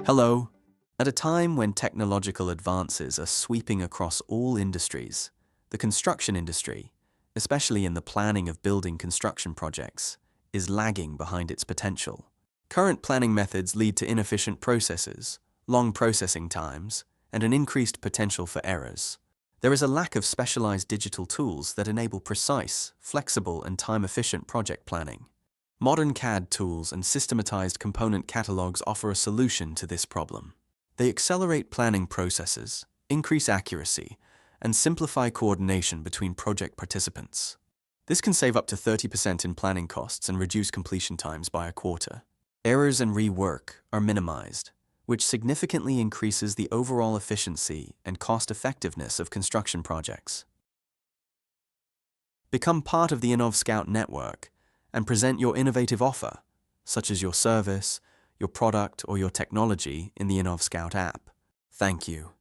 Hello. At a time when technological advances are sweeping across all industries, the construction industry, especially in the planning of building construction projects, is lagging behind its potential. Current planning methods lead to inefficient processes, long processing times, and an increased potential for errors. There is a lack of specialized digital tools that enable precise, flexible, and time-efficient project planning. Modern CAD tools and systematized component catalogs offer a solution to this problem. They accelerate planning processes, increase accuracy, and simplify coordination between project participants. This can save up to 30% in planning costs and reduce completion times by a quarter. Errors and rework are minimized, which significantly increases the overall efficiency and cost-effectiveness of construction projects. Become part of the Innovscout network and present your innovative offer, such as your service, your product, or your technology in the Innovscout app. Thank you.